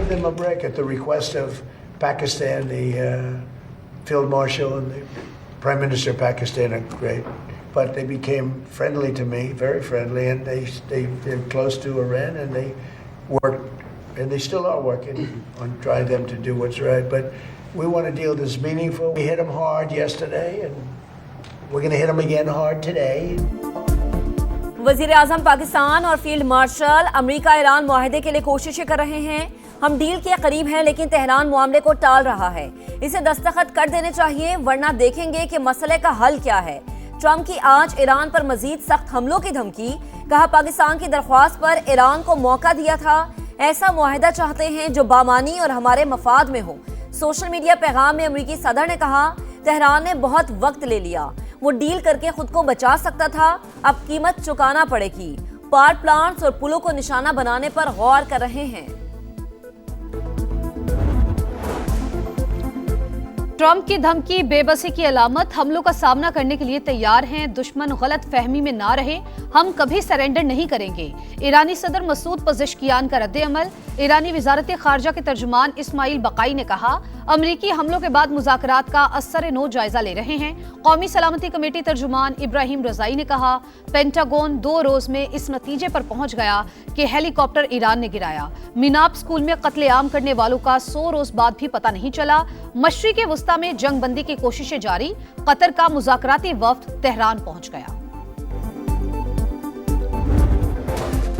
them a break at the request of Pakistan. The Field Marshal and the Prime Minister of Pakistan are great, but they became friendly to me, very friendly, and they're close to Iran, and they work, and they still are working on trying them to do what's right. But we want a deal that's meaningful. We hit them hard yesterday, and we're going to hit them again hard today. वज़ीर आज़म पाकिस्तान और field marshal America Iran मुआहदे के लिए कोशिशें कर रहे हैं। हम deal के करीब हैं, लेकिन तेहरान मामले को टाल रहा है। इसे दस्तखत कर देने चाहिए, वरना देखेंगे कि मसले का हल क्या है। ट्रंप की आज ईरान पर मजीद सख्त हमलों की धमकी। कहा पाकिस्तान की दरख्वास्त पर ईरान को मौका दिया था। ऐसा मुआहदा चाहते हैं जो बामानी और हमारे मफाद में हो। सोशल मीडिया पैगाम में अमेरिकी सदर ने कहा तेहरान ने बहुत वक्त ले लिया, वो डील करके खुद को बचा सकता था, अब कीमत चुकाना पड़ेगी। पावर प्लांट्स और पुलों को निशाना बनाने पर गौर कर रहे हैं। ट्रंप की धमकी बेबसी की अलामत। हमलों का सामना करने के लिए तैयार हैं, दुश्मन गलत फहमी में ना रहे, हम कभी सरेंडर नहीं करेंगे। ईरानी सदर मसूद पज़ेश्कियान का रद्द-ए-अमल। ईरानी वज़ारत खारजा के तर्जुमान इस्माइल बकाई ने कहा अमरीकी हमलों के बाद मुज़ाकरात का असर-ए-नो जायजा ले रहे हैं। कौमी सलामती कमेटी तर्जुमान इब्राहिम रज़ाई ने कहा पेंटागन 2 रोज में इस नतीजे पर पहुंच गया कि हेलीकॉप्टर ईरान ने गिराया। मीनाब स्कूल में कत्लेआम करने वालों का 100 रोज बाद भी पता नहीं चला। मशरिक़ वस्ता में जंग बंदी की कोशिशें जारी। कतर का मुज़ाकराती वफ्द तेहरान पहुंच गया।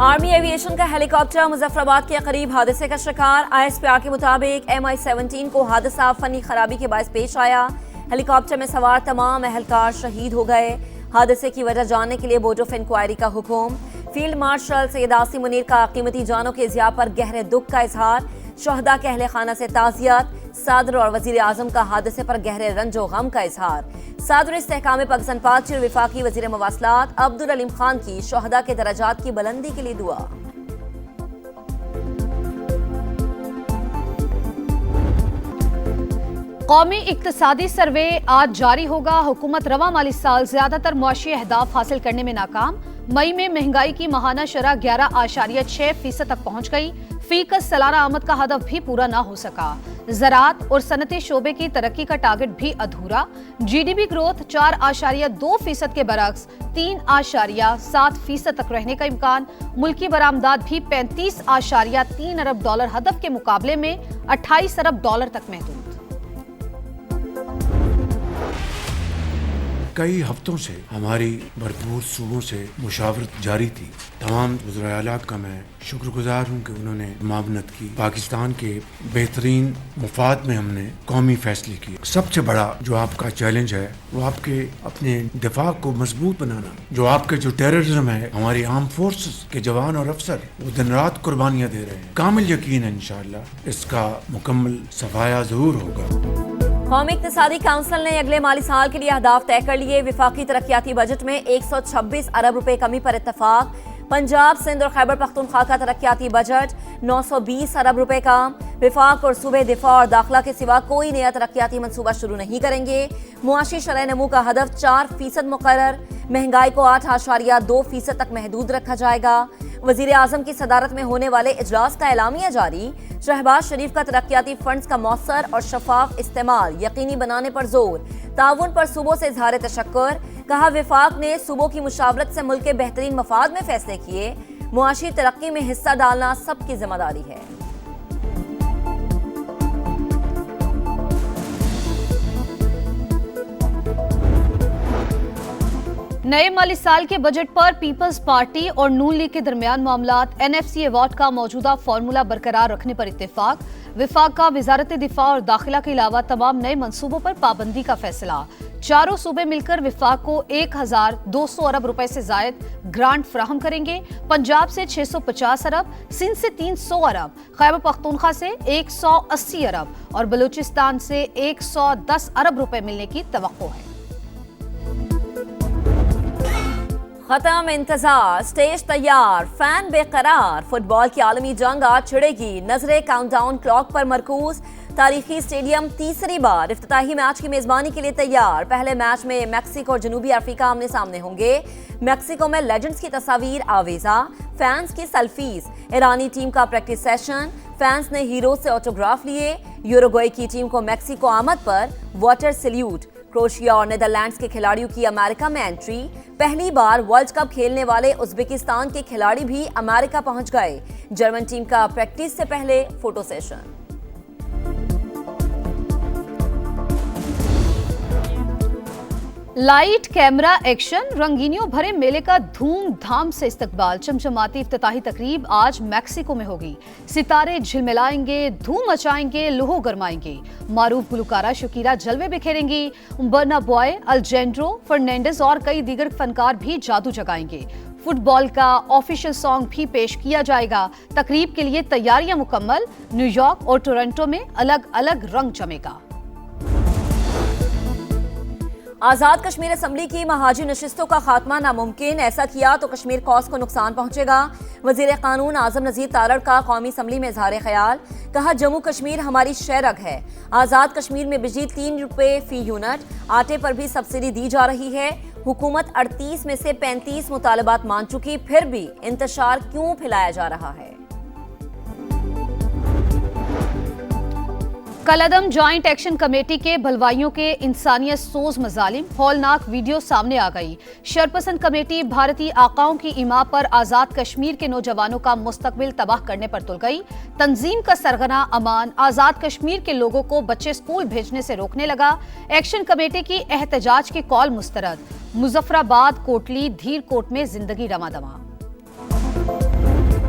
आर्मी एविएशन का हेलीकॉप्टर मुजफ्फराबाद के करीब हादसे का शिकार। ISPR के मुताबिक MI-17 को हादसा फनी खराबी के बायस पेश आया। हेलीकॉप्टर में सवार तमाम अहलकार शहीद हो गए। हादसे की वजह जानने के लिए बोर्ड ऑफ इंक्वायरी का हुक्म। फील्ड मार्शल सैयद आसिम मुनीर का कीमती जानों के ज़िया पर गहरे दुख का इजहार। शहदा के अहले खाना से ताज़ियत। सदर और वज़ीर आज़म का हादसे पर गहरे रंजो गम का इजहार। सदर इस्तेहकाम पाकिस्तान पार्टी और वफाकी वज़ीर मवासलात अब्दुल अलीम खान की शहदा के दराजात की बुलंदी के लिए दुआ। कौमी इक्तिसादी सर्वे आज जारी होगा। हुकूमत रवा माली साल ज्यादातर मुआशी अहदाफ हासिल करने में नाकाम। मई में महंगाई की माहाना शरह 11.6% तक पहुंच गई। फीकस सालाना आमद का हदफ भी पूरा ना हो सका। ज़राअत और सनती शोबे की तरक्की का टारगेट भी अधूरा। GDP ग्रोथ 4.2% के बरक्स 3.7% तक रहने का इम्कान। मुल्की बरामदात भी 35.3 अरब डॉलर हदफ के मुकाबले में 28 अरब डॉलर तक महदूद। कई हफ्तों से हमारी भरपूर सूबों से मुशावरत जारी थी। तमाम वज़ीर आला का मैं शुक्रगुजार हूँ कि उन्होंने मावनत की। पाकिस्तान के बेहतरीन मुफाद में हमने कौमी फैसले किए। सबसे बड़ा जो आपका चैलेंज है वो आपके अपने दिफा को मजबूत बनाना। जो आपके जो टेररिज्म है, हमारी आर्म फोर्सेस के जवान और अफसर वो दिन रात कुर्बानियाँ दे रहे हैं। कामिल यकीन है इंशाअल्लाह इसका मुकम्मल सफाया जरूर होगा। कौमी इक्तिसादी काउंसिल ने अगले माली साल के लिए अहदाफ तय कर लिए। विफाकी तरक्याती बजट में 126 अरब रुपए कमी पर इत्तफाक। पंजाब, सिंध और खैबर पख्तूनख्वा का तरक्याती बजट 920 अरब रुपए का। विफाक और सूबे दिफा और दाखिला के सिवा कोई नया तरक्याती मनसूबा शुरू नहीं करेंगे। मुआशी शरह नमू का हदफ 4% मुकर्रर। महंगाई को 8.2% तक महदूद रखा जाएगा। वज़ीर आज़म की सदारत में होने वाले इजलास का एलामिया जारी। शहबाज शरीफ का तरक्याती फंड्स का मौसर और शफाफ इस्तेमाल यकीनी बनाने पर जोर। ताउन पर सूबों से इजहार तशक्कुर। कहा विफाक ने सूबों की मुशावरत से मुल्क के बेहतरीन मफाद में फैसले किए। मुआशी तरक्की में हिस्सा डालना सबकी जिम्मेदारी है। नए माली साल के बजट पर पीपल्स पार्टी और नून लीग के दरमियान मामलात। NFC अवार्ड का मौजूदा फार्मूला बरकरार रखने पर इत्तेफाक। विफाक का वजारत दिफा और दाखिला के अलावा तमाम नए मंसूबों पर पाबंदी का फैसला। चारों सूबे मिलकर विफाक को 1200 अरब रुपए से जायद ग्रांट फराहम करेंगे। पंजाब से 650 अरब, सिंध से 300 अरब, खैबर पख्तूनख्वा से 180 अरब और बलूचिस्तान से 110 अरब रुपए मिलने की तवक्को है। खत्म इंतजार, स्टेज तैयार, फैन बेकरार। फुटबॉल की आलमी जंग आज छिड़ेगी। नजरें काउंटडाउन क्लॉक पर मरकूज। तारीखी स्टेडियम तीसरी बार इफ्तिताही मैच की मेजबानी के लिए तैयार। पहले मैच में मैक्सिको और जनूबी अफ्रीका आमने सामने होंगे। मैक्सिको में लेजेंड्स की तस्वीर आवेजा, फैंस की सेल्फीज, ईरानी टीम का प्रैक्टिस सेशन, फैंस ने हीरो से ऑटोग्राफ लिए। यूरुग्वे की टीम को मैक्सिको आमद पर वाटर सैल्यूट। क्रोएशिया और नीदरलैंड्स के खिलाड़ियों की अमेरिका में एंट्री। पहली बार वर्ल्ड कप खेलने वाले उज्बेकिस्तान के खिलाड़ी भी अमेरिका पहुंच गए। जर्मन टीम का प्रैक्टिस से पहले photo session. Light camera action, रंगीनियों भरे मेले का धूमधाम से इस्तकबाल। चमचमाती इफ्तिताही तकरीब आज मैक्सिको में होगी। सितारे झिलमिलाएंगे, धूम मचाएंगे, लूहो गरमाएंगे। मारूफ गुलकारा शकीरा जलवे बिखेरेंगी। बर्ना बॉय, अल्जेंड्रो फर्नांडिस और कई दीगर फनकार भी जादू जगाएंगे। फुटबॉल का ऑफिशियल सॉन्ग भी पेश किया जाएगा। तकरीब के लिए तैयारियां मुकम्मल। न्यूयॉर्क और टोरंटो में अलग अलग रंग जमेगा। आजाद कश्मीर असेंबली की महाजी नशिस्तों का खात्मा नामुमकिन। ऐसा किया तो कश्मीर कॉज को नुकसान पहुंचेगा। वजीर कानून आजम नजीर तारड़ का कौमी असेंबली में इजहार ख्याल। कहा, जम्मू कश्मीर हमारी शहरग है। आजाद कश्मीर में बिजली 3 रुपए फी यूनिट। आटे पर भी सब्सिडी दी जा रही है। हुकूमत 38 में से 35 मुतालबात मान चुकी, फिर भी इंतशार क्यों फैलाया जा रहा है। कलअदम जॉइंट एक्शन कमेटी के भलवाइयों के इंसानियत सोज मजालिम, हौलनाक वीडियो सामने आ गई। शरपसंद कमेटी भारतीय आकाओं की इमा पर आजाद कश्मीर के नौजवानों का मुस्तकबिल तबाह करने पर तुल गई। तंजीम का सरगना अमान आजाद कश्मीर के लोगों को बच्चे स्कूल भेजने से रोकने लगा। एक्शन कमेटी की एहतजाज की कॉल मुस्तरद। मुजफ्फराबाद, कोटली, धीरकोट में जिंदगी रमादमा।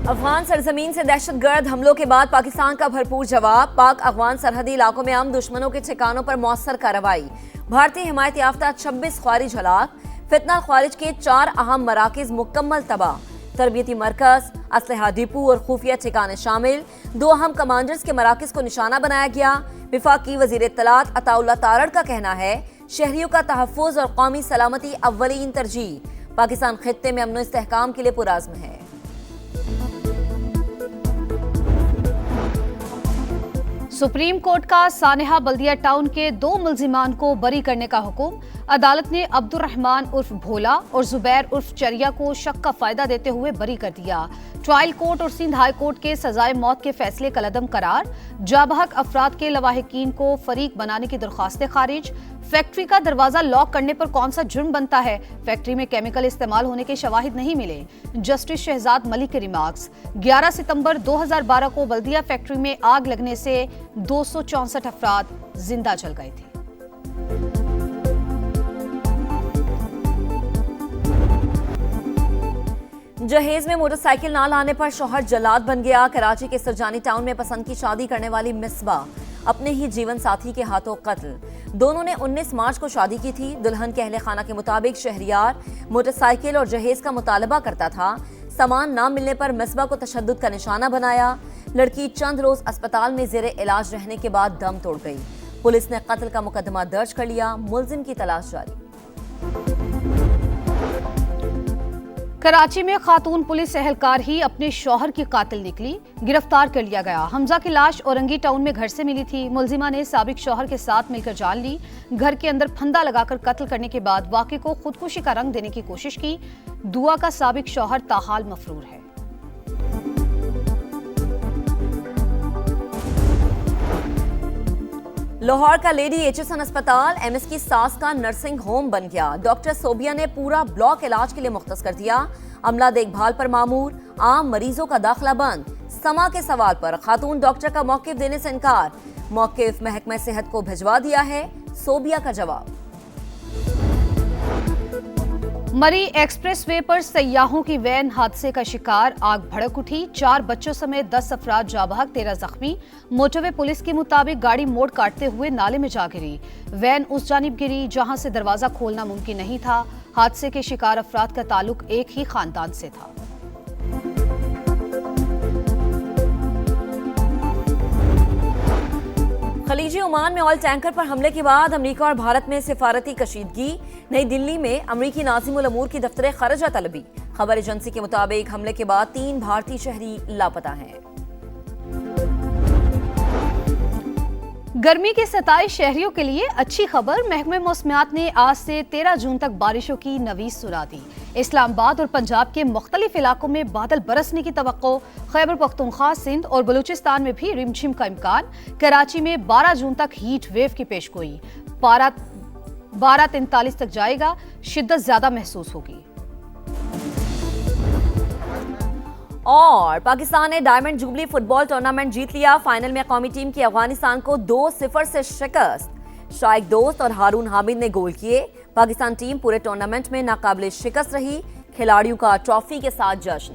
अफगान सरजमीन से दहशतगर्द हमलों के बाद पाकिस्तान का भरपूर जवाब। पाक अफगान सरहदी इलाकों में हम दुश्मनों के ठिकानों पर मौसर कार्रवाई। भारतीय हिमायत याफ्ता 26 ख्वारिज हलाक। फितना ख्वारिज के 4 अहम मराकिज मुकम्मल तबाह। तरबियती मरकज, असलहा डिपो और खुफिया ठिकाने शामिल। 2 अहम कमांडर्स के मराकिज को निशाना बनाया गया। विफाकी वजीर इत्तलात अताउल्लाह तारड़ का कहना है, शहरियों का तहफ़्फ़ुज़ और कौमी सलामती अव्वलीन तरजीह। पाकिस्तान खित्ते में अमन इस्तेहकाम के लिए पुरअज़्म है। सुप्रीम कोर्ट का सानेहा बल्दिया टाउन के 2 मुल्जिमान को बरी करने का हुक्म। अदालत ने अब्दुर्रहमान उर्फ भोला और जुबैर उर्फ चरिया को शक का फायदा देते हुए बरी कर दिया। ट्रायल कोर्ट और सिंध हाई कोर्ट के सजाए मौत के फैसले कलअदम करार। जाबहक अफराद के लवाहिकीन को फरीक बनाने की दरख्वास्तें खारिज। फैक्ट्री का दरवाजा लॉक करने पर कौन सा जुर्म बनता है? फैक्ट्री में केमिकल इस्तेमाल होने के शवाहिद नहीं मिले। जस्टिस शहजाद मलिक के रिमार्क्स। 11 सितंबर 2012 को बल्दिया फैक्ट्री में आग लगने से 264 अफराद जिंदा जल गए थे। जहेज में मोटरसाइकिल ना लाने पर शौहर जल्लाद बन गया। कराची के सुरजानी टाउन में पसंद की शादी करने वाली मिसबा अपने ही जीवन साथी के हाथों कत्ल। दोनों ने 19 मार्च को शादी की थी। दुल्हन के अहले खाना के मुताबिक शहरियार मोटरसाइकिल और जहेज का मुतालबा करता था। सामान ना मिलने पर मिसबा को तशद्दुद का निशाना बनाया। लड़की चंद रोज अस्पताल में जेरे इलाज रहने के बाद दम तोड़ गई। पुलिस ने कत्ल का मुकदमा दर्ज कर लिया। मुलजिम की तलाश जारी। कराची में खातून पुलिस एहलकार ही अपने शौहर की कातिल निकली। गिरफ्तार कर लिया गया। हमजा की लाश औरंगी टाउन में घर से मिली थी। मुलजिमा ने साबिक शौहर के साथ मिलकर जान ली। घर के अंदर फंदा लगाकर कत्ल करने के बाद वाक़े को खुदकुशी का रंग देने की कोशिश की। दुआ का साबिक शौहर ताहाल मफरूर है। लाहौर का लेडी एचएसएन अस्पताल एमएस की सास का नर्सिंग होम बन गया। डॉक्टर सोबिया ने पूरा ब्लॉक इलाज के लिए मुख्तस कर दिया। अमला देखभाल पर मामूर। आम मरीजों का दाखिला बंद। समा के सवाल पर खातून डॉक्टर का मौकिफ देने से इनकार। मौकिफ महकमा सेहत को भिजवा दिया है। सोबिया का जवाब। मरी एक्सप्रेस वे पर सयाहों की वैन हादसे का शिकार। आग भड़क उठी। 4 बच्चों समेत 10 अफराद जाबहक, 13 जख्मी। मोटरवे पुलिस के मुताबिक गाड़ी मोड़ काटते हुए नाले में जा गिरी। वैन उस जानिब गिरी जहां से दरवाजा खोलना मुमकिन नहीं था। हादसे के शिकार अफराद का ताल्लुक एक ही खानदान से था। खलीजी ओमान में ऑयल टैंकर पर हमले के बाद अमेरिका और भारत में सिफारती कशीदगी। नई दिल्ली में अमेरिकी नाज़िमुल अमूर की दफ्तर खर्जा तलबी। खबर एजेंसी के मुताबिक हमले के बाद 3 भारतीय शहरी लापता हैं। गर्मी के 27 शहरियों के लिए अच्छी खबर। महकमे मौसमियात ने आज से 13 जून तक बारिशों की नवीज सुना दी। इस्लामाबाद और पंजाब के मुख्तलिफ इलाकों में बादल बरसने की तवक्को। खैबर पख्तूनख्वा, सिंध और बलूचिस्तान में भी रिमझिम का इम्कान। कराची में 12 जून तक हीट वेव की पेशगोई। पारा 12:43 तक जाएगा, शिद्दत ज्यादा महसूस होगी। और पाकिस्तान ने डायमंड जुबली फुटबॉल टूर्नामेंट जीत लिया। फाइनल में कौमी टीम की अफगानिस्तान को 2-0 से शिकस्त। शाइक दोस्त और हारून हामिद ने गोल किए। पाकिस्तान टीम पूरे टूर्नामेंट में नाकाबिले शिकस्त रही। खिलाड़ियों का ट्रॉफी के साथ जश्न।